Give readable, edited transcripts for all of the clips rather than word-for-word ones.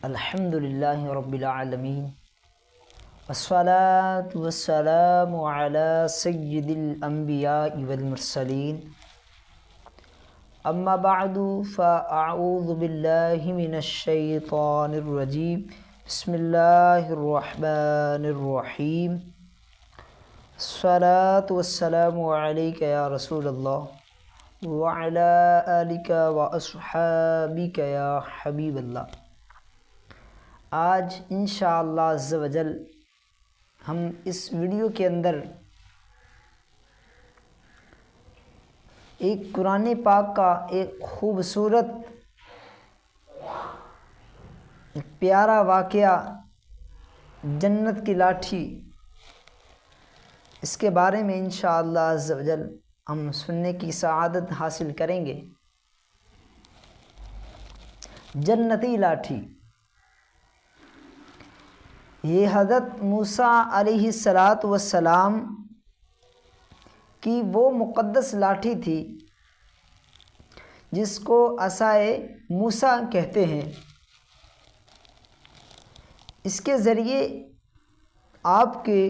الحمد للہ رب العالمین والصلاة والسلام علی سید الانبیاء والمرسلین اما بعد فاعوذ باللہ من الشیطان الرجیم بسم اللہ الرحمن الرحیم الصلاة والسلام علیک یا رسول اللہ وعلی آلک واصحابک یا حبیب اللہ۔ آج انشاءاللہ عز و جل ہم اس ویڈیو کے اندر ایک قرآن پاک کا ایک خوبصورت پیارا واقعہ جنت کی لاٹھی، اس کے بارے میں انشاءاللہ عز و جل ہم سننے کی سعادت حاصل کریں گے۔ جنتی لاٹھی، یہ حضرت موسیٰ علیہ السلام کی وہ مقدس لاٹھی تھی جس کو عصائے موسیٰ کہتے ہیں۔ اس کے ذریعے آپ کے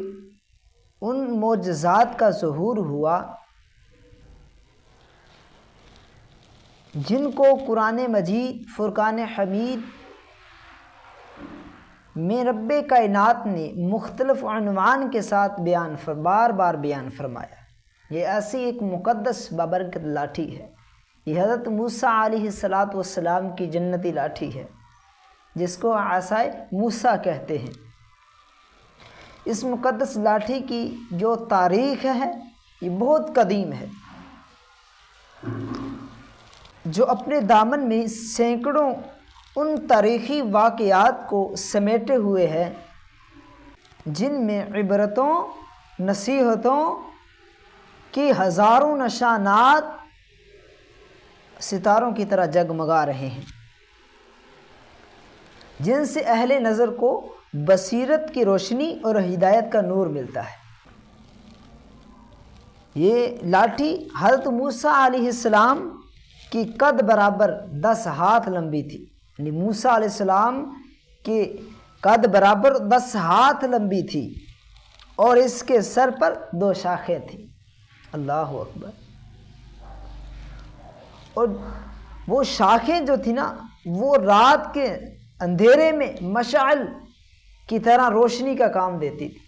ان معجزات کا ظہور ہوا جن کو قرآن مجید فرقان حمید میں رب کائنات نے مختلف عنوان کے ساتھ بار بار بیان فرمایا۔ یہ ایسی ایک مقدس بابرکت لاٹھی ہے، یہ حضرت موسیٰ علیہ السلام کی جنتی لاٹھی ہے جس کو عصائے موسیٰ کہتے ہیں۔ اس مقدس لاٹھی کی جو تاریخ ہے یہ بہت قدیم ہے، جو اپنے دامن میں سینکڑوں ان تاریخی واقعات کو سمیٹے ہوئے ہے جن میں عبرتوں نصیحتوں کی ہزاروں نشانات ستاروں کی طرح جگمگا رہے ہیں، جن سے اہل نظر کو بصیرت کی روشنی اور ہدایت کا نور ملتا ہے۔ یہ لاٹھی حضرت موسیٰ علیہ السلام کی قد برابر 10 ہاتھ لمبی تھی، یعنی موسیٰ علیہ السلام کے قد برابر 10 ہاتھ لمبی تھی، اور اس کے سر پر 2 شاخیں تھیں۔ اللہ اکبر۔ اور وہ شاخیں جو تھی نا، وہ رات کے اندھیرے میں مشعل کی طرح روشنی کا کام دیتی تھی۔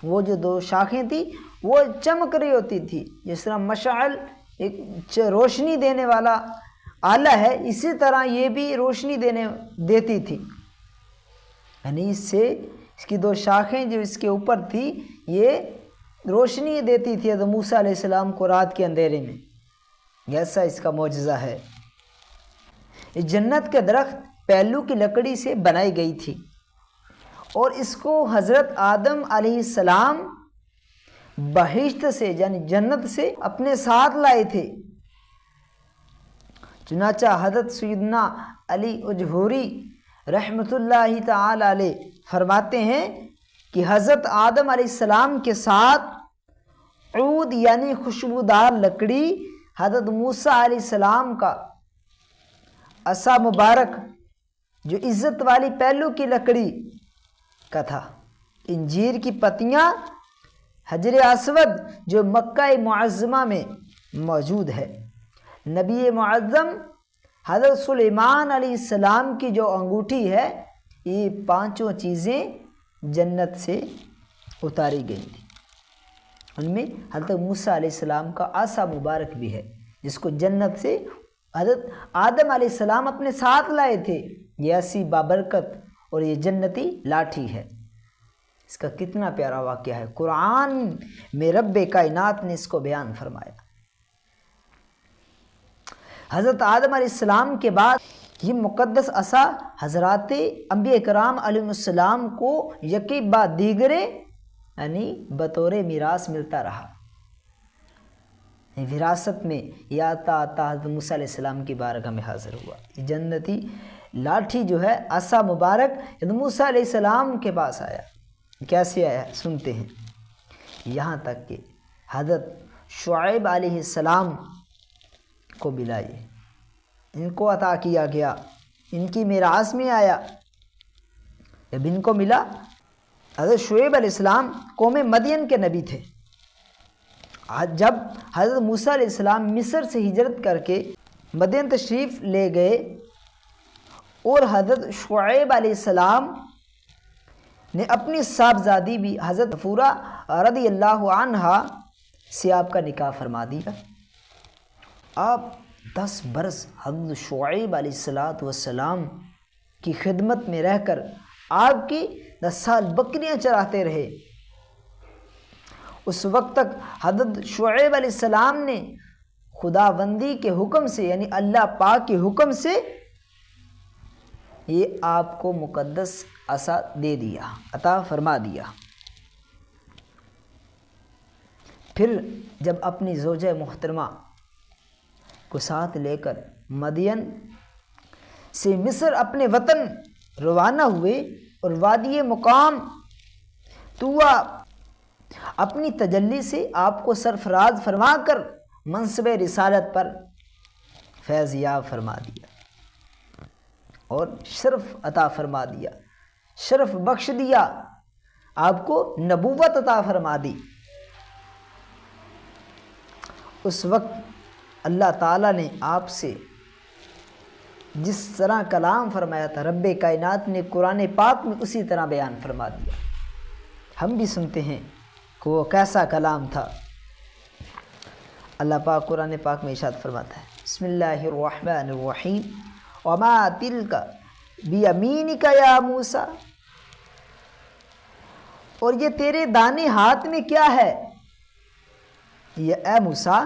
وہ جو 2 شاخیں تھیں وہ چمک رہی ہوتی تھی، جس طرح مشعل ایک روشنی دینے والا آلہ ہے، اسی طرح یہ بھی روشنی دیتی تھی۔ یعنی اس کی 2 شاخیں جو اس کے اوپر تھی یہ روشنی دیتی تھی حضرت موسیٰ علیہ السلام کو رات کے اندھیرے میں۔ ایسا اس کا معجزہ ہے۔ یہ جنت کے درخت پہلو کی لکڑی سے بنائی گئی تھی، اور اس کو حضرت آدم علیہ السلام بہشت سے یعنی جنت سے اپنے ساتھ لائے تھے۔ چنانچہ حضرت سیدنا علی اجہوری رحمۃ اللہ تعالی علیہ فرماتے ہیں کہ حضرت آدم علیہ السلام کے ساتھ عود یعنی خوشبودار لکڑی حضرت موسیٰ علیہ السلام کا عصا مبارک جو عزت والی پہلو کی لکڑی کا تھا، انجیر کی پتیاں، حجر اسود جو مکہ معظمہ میں موجود ہے، نبی معظم حضرت سلیمان علیہ السلام کی جو انگوٹھی ہے، یہ 5 چیزیں جنت سے اتاری گئی تھیں۔ ان میں حضرت موسیٰ علیہ السلام کا عصا مبارک بھی ہے جس کو جنت سے حضرت آدم علیہ السلام اپنے ساتھ لائے تھے۔ یہ ایسی بابرکت اور یہ جنتی لاٹھی ہے۔ اس کا کتنا پیارا واقعہ ہے، قرآن میں رب کائنات نے اس کو بیان فرمایا۔ حضرت آدم علیہ السلام کے بعد یہ مقدس عصا حضرات انبیاء کرام علیہ السلام کو یکی بعد دیگرے یعنی بطور میراث ملتا رہا۔ وراثت میں یہ آتا حضرت موسیٰ علیہ السلام کی بارگاہ میں حاضر ہوا۔ یہ جنتی لاٹھی جو ہے عصا مبارک حضرت موسیٰ علیہ السلام کے پاس آیا۔ کیسے آیا سنتے ہیں۔ یہاں تک کہ حضرت شعیب علیہ السلام کو بلائے، ان کو عطا کیا گیا، ان کی میراث میں آیا، جب ان کو ملا، حضرت شعیب علیہ السلام قوم مدین کے نبی تھے۔ جب حضرت موسیٰ علیہ السلام مصر سے ہجرت کر کے مدین تشریف لے گئے اور حضرت شعیب علیہ السلام نے اپنی صاحبزادی بھی حضرت غفورہ رضی اللہ عنہا سے آپ کا نکاح فرما دیا۔ آپ 10 برس حضرت شعیب علیہ السلام کی خدمت میں رہ کر آپ کی 10 سال بکریاں چراتے رہے۔ اس وقت تک حضرت شعیب علیہ السلام نے خداوندی کے حکم سے، یعنی اللہ پاک کے حکم سے، یہ آپ کو مقدس عصا دے دیا، عطا فرما دیا۔ پھر جب اپنی زوجہ محترمہ کو ساتھ لے کر مدین سے مصر اپنے وطن روانہ ہوئے اور وادی مقام طویٰ اپنی تجلی سے آپ کو سرفراز فرما کر منصب رسالت پر فیض یاب فرما دیا اور شرف عطا فرما دیا، شرف بخش دیا، آپ کو نبوت عطا فرما دی۔ اس وقت اللہ تعالیٰ نے آپ سے جس طرح کلام فرمایا تھا، رب کائنات نے قرآن پاک میں اسی طرح بیان فرما دیا۔ ہم بھی سنتے ہیں کہ وہ کیسا کلام تھا۔ اللہ پاک قرآن پاک میں ارشاد فرماتا ہے، بسم اللہ الرحمن الرحیم، وما تلک بیمینک یا موسیٰ، اور یہ تیرے دانے ہاتھ میں کیا ہے یہ اے موسیٰ؟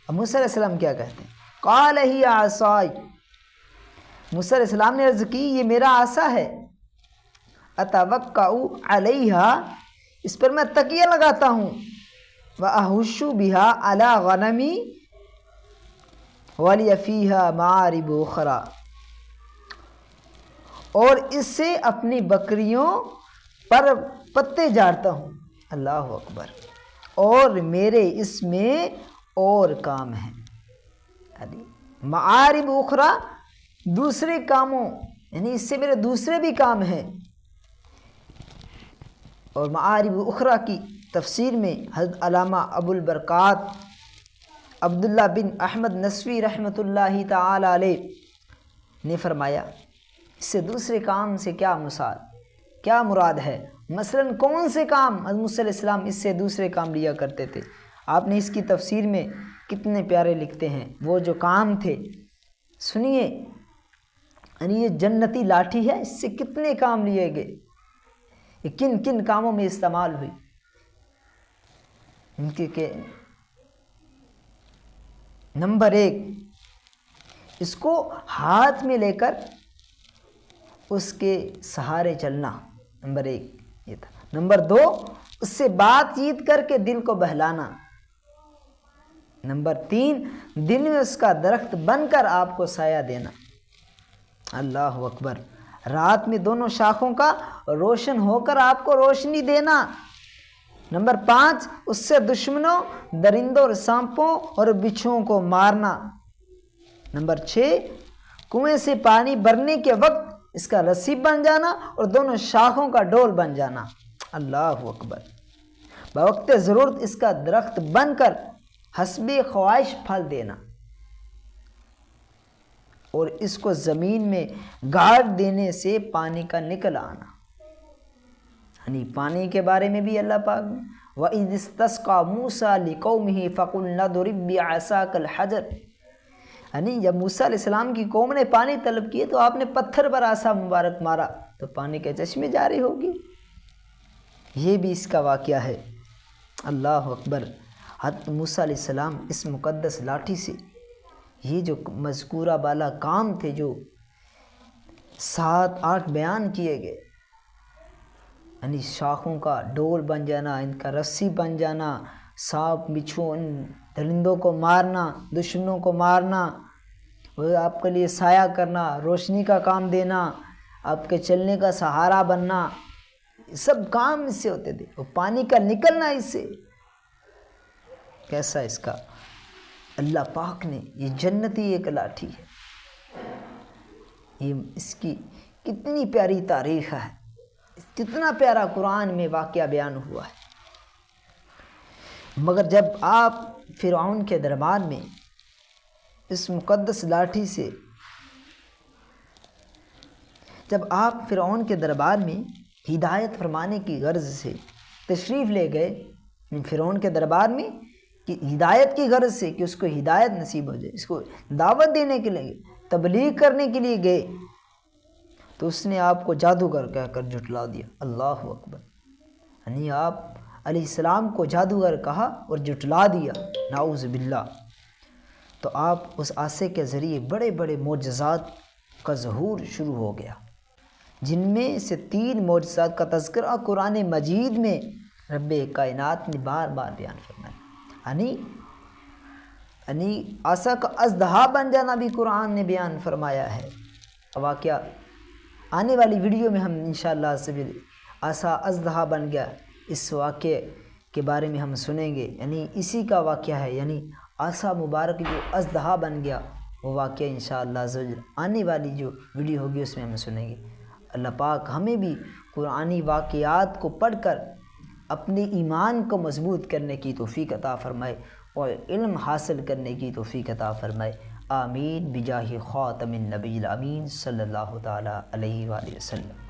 موسیٰ علیہ السلام کیا کہتے ہیں؟ قال ہی عصائی، موسیٰ علیہ السلام نے عرض کی یہ میرا عصا ہے، اتوکأ علیہا، اس پر میں تکیہ لگاتا ہوں، وأہش بہا علی غنمی ولی فیہا معارب اخری، اور اس سے اپنی بکریوں پر پتے جاڑتا ہوں، اللہ اکبر، اور میرے اس میں اور کام ہیں، معارب اخری، دوسرے کاموں، یعنی اس سے میرے دوسرے بھی کام ہیں۔ اور معارب اخری کی تفسیر میں حضرت علامہ ابو البرکات عبداللہ بن احمد نسوی رحمۃ اللہ تعالی علیہ نے فرمایا، اس سے دوسرے کام سے کیا مثال، کیا مراد ہے؟ مثلاً کون سے کام؟ حضرت موسیٰ علیہ السلام اس سے دوسرے کام لیا کرتے تھے۔ آپ نے اس کی تفسیر میں کتنے پیارے لکھتے ہیں، وہ جو کام تھے سنیے، یعنی یہ جنتی لاٹھی ہے، اس سے کتنے کام لیے گئے، یہ کن کن کاموں میں استعمال ہوئی۔ ان کے نمبر 1، اس کو ہاتھ میں لے کر اس کے سہارے چلنا، نمبر 1 یہ تھا۔ نمبر 2، اس سے بات چیت کر کے دل کو بہلانا۔ نمبر 3، دن میں اس کا درخت بن کر آپ کو سایہ دینا، اللہ اکبر، رات میں دونوں شاخوں کا روشن ہو کر آپ کو روشنی دینا۔ نمبر 5، اس سے دشمنوں، درندوں اور سانپوں اور بچھوؤں کو مارنا۔ نمبر 6، کنویں سے پانی بھرنے کے وقت اس کا رسی بن جانا اور دونوں شاخوں کا ڈول بن جانا، اللہ اکبر، بوقت ضرورت اس کا درخت بن کر حسب خواہش پھل دینا، اور اس کو زمین میں گاڑ دینے سے پانی کا نکل آنا۔ یعنی پانی کے بارے میں بھی اللہ پاک نے وَإِذِ اسْتَسْقَىٰ مُوسَىٰ لِقَوْمِهِ فَقُلْنَا اضْرِب بِّعَصَاكَ الْحَجَرَ، یعنی جب موسیٰ علیہ السلام کی قوم نے پانی طلب کیے تو آپ نے پتھر پر عصا مبارک مارا تو پانی کے چشمے جاری ہو گئے۔ یہ بھی اس کا واقعہ ہے، اللہ اکبر۔ حضرت موسیٰ علیہ السلام اس مقدس لاٹھی سے یہ جو مذکورہ بالا کام تھے، جو 7-8 بیان کیے گئے، یعنی شاخوں کا ڈول بن جانا، ان کا رسی بن جانا، سانپ بچھو ان درندوں کو مارنا، دشمنوں کو مارنا، وہ آپ کے لیے سایہ کرنا، روشنی کا کام دینا، آپ کے چلنے کا سہارا بننا، سب کام اس سے ہوتے تھے۔ وہ پانی کا نکلنا اس سے کیسا، اس کا اللہ پاک نے یہ جنتی ایک لاٹھی ہے، یہ اس کی کتنی پیاری تاریخ ہے۔ کتنا پیارا قرآن میں واقعہ بیان ہوا ہے۔ مگر جب آپ فرعون کے دربار میں اس مقدس لاٹھی سے، جب آپ فرعون کے دربار میں ہدایت فرمانے کی غرض سے تشریف لے گئے، فرعون کے دربار میں کہ ہدایت کی غرض سے کہ اس کو ہدایت نصیب ہو جائے، اس کو دعوت دینے کے لیے، تبلیغ کرنے کے لیے گئے، تو اس نے آپ کو جادوگر کہہ کر جھٹلا دیا۔ اللہ اکبر، یعنی آپ علیہ السلام کو جادوگر کہا اور جھٹلا دیا، نعوذ باللہ۔ تو آپ اس عصا کے ذریعے بڑے بڑے معجزات کا ظہور شروع ہو گیا، جن میں سے 3 معجزات کا تذکرہ قرآن مجید میں رب کائنات نے بار بار بیان فرمایا۔ یعنی عصا کا اژدہا بن جانا بھی قرآن نے بیان فرمایا ہے۔ واقعہ آنے والی ویڈیو میں ہم انشاءاللہ سے عصا اژدہا بن گیا، اس واقعے کے بارے میں ہم سنیں گے، یعنی اسی کا واقعہ ہے، یعنی عصا مبارک جو اژدہا بن گیا، وہ واقعہ انشاءاللہ آنے والی جو ویڈیو ہوگی اس میں ہم سنیں گے۔ اللہ پاک ہمیں بھی قرآنی واقعات کو پڑھ کر اپنے ایمان کو مضبوط کرنے کی توفیق عطا فرمائے اور علم حاصل کرنے کی توفیق عطا فرمائے۔ آمین بجاہ خاتم النبی الامین صلی اللہ تعالی علیہ وآلہ وسلم۔